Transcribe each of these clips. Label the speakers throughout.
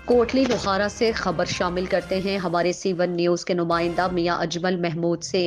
Speaker 1: کوٹلی لوہارا سے خبر شامل کرتے ہیں۔ ہمارے سی1 نیوز کے نمائندہ میاں اجمل محمود سے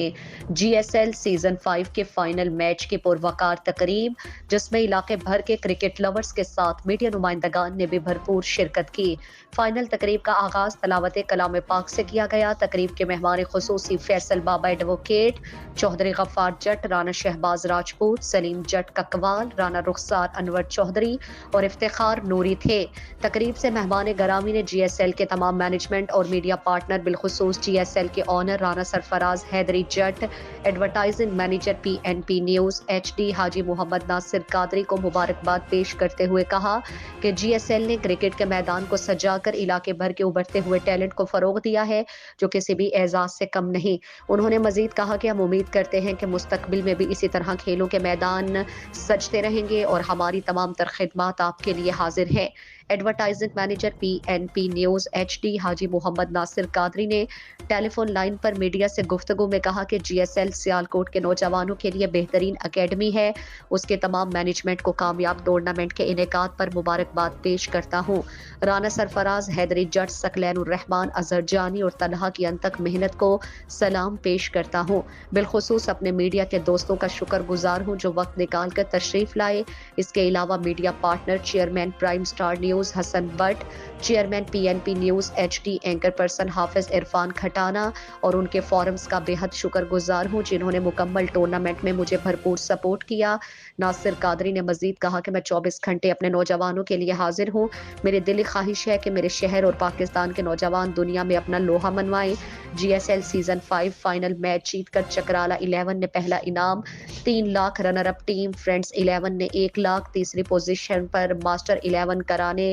Speaker 1: جی ایس ایل سیزن 5 کے فائنل میچ کی پروقار تقریب، جس میں علاقے بھر کے کرکٹ لورز کے ساتھ میڈیا نمائندگان نے بھی بھرپور شرکت کی۔ فائنل تقریب کا آغاز تلاوت کلام پاک سے کیا گیا۔ تقریب کے مہمان خصوصی فیصل بابا ایڈوکیٹ، چوہدری غفار جٹ، رانا شہباز راجپوت، سلیم جٹ ککوال، رانا رخسار انور چوہدری اور افتخار نوری تھے۔ تقریب سے مہمان گرامی نے جی ایس ایل کے تمام مینجمنٹ اور میڈیا پارٹنر، بالخصوص جی ایس ایل کے owner Rana Sarfraz Haidri Jat, advertising manager P N P news H D Haji Muhammad Nasir Qadri کو مبارکباد پیش کرتے ہوئے کہا کہ جی ایس ایل نے کرکٹ کے میدان کو سجا کر علاقے بھر کے ابھرتے ہوئے ٹیلنٹ کو فروغ دیا ہے، جو کسی بھی اعزاز سے کم نہیں۔ انہوں نے مزید کہا کہ ہم امید کرتے ہیں کہ مستقبل میں بھی اسی طرح کھیلوں کے میدان سجتے رہیں گے اور ہماری تمام تر خدمات آپ کے لیے حاضر ہیں۔ Advertising manager P N P news H D Haji Muhammad Nasir Qadri نے ٹیلی فون لائن پر میڈیا سے گفتگو میں کہا کہ جی ایس ایل سیالکوٹ کے نوجوانوں کے لیے بہترین اکیڈمی ہے۔ اس کے تمام مینجمنٹ کو کامیاب ٹورنامنٹ کے انعقاد پر مبارکباد پیش کرتا ہوں۔ رانا سرفراز حیدری جٹ، ثقلین الرحمان، اظہر جانی اور طلحہ کی انتھک محنت کو سلام پیش کرتا ہوں۔ بالخصوص اپنے میڈیا کے دوستوں کا شکر گزار ہوں جو وقت نکال کر تشریف لائے۔ اس کے علاوہ media partner chairman prime star news Hasan Butt, chairman P N P news H D, anchor person Hafiz Irfan کھٹانا اور ان کے فورمز کا بے حد شکر گزار ہوں جنہوں نے مکمل ٹورنامنٹ میں مجھے بھرپور سپورٹ کیا۔ ناصر قادری نے مزید کہا کہ میں 24 گھنٹے اپنے نوجوانوں کے لیے حاضر ہوں۔ میری دلی خواہش ہے کہ میرے شہر اور پاکستان کے نوجوان دنیا میں اپنا لوہا منوائیں۔ G S L season 5 final match جیت کر چکرالہ 11 نے پہلا انعام 3 lakh, runner up team friends 11 نے 1 لاکھ، تیسری پوزیشن پر ماسٹر 11 کرانے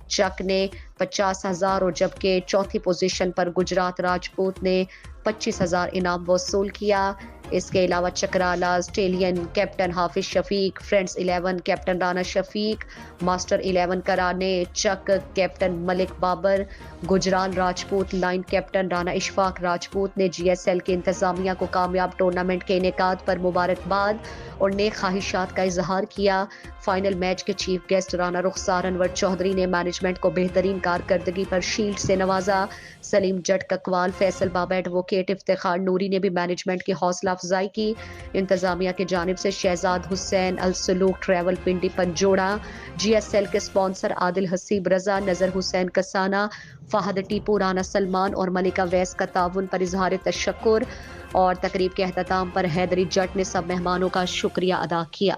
Speaker 1: چک نے 50,000 اور جبکہ چوتھی پوزیشن پر گجرات راجپوت نے 25,000 انعام وصول کیا۔ اس کے علاوہ چکرالہ اسٹیلین کیپٹن حافظ شفیق، فرینڈز 11 کیپٹن رانا شفیق، ماسٹر 11 کرانے چک کیپٹن ملک بابر، گجرال راجپوت لائن کیپٹن رانا اشفاق راجپوت نے جی ایس ایل کی انتظامیہ کو کامیاب ٹورنامنٹ کے انعقاد پر مبارکباد اور نیک خواہشات کا اظہار کیا۔ فائنل میچ کے چیف گیسٹ رانا رخسار انور چوہدری نے مینجمنٹ کو بہترین کارکردگی پر شیلڈ سے نوازا۔ سلیم جٹ ککوال، فیصل بابا ایڈوکیٹ، افتخار نوری نے بھی مینجمنٹ کی حوصلہ افزائی کی۔ انتظامیہ کی جانب سے شہزاد حسین السلوک ٹریول پنڈی پنجوڑا، جی ایس ایل کے سپانسر عادل حسیب رضا، نظر حسین کسانہ، فہد ٹیپو، رانا سلمان اور ملکہ ویس کا تعاون پر اظہار تشکر، اور تقریب کے اختتام پر حیدری جٹ نے سب مہمانوں کا شکریہ ادا کیا۔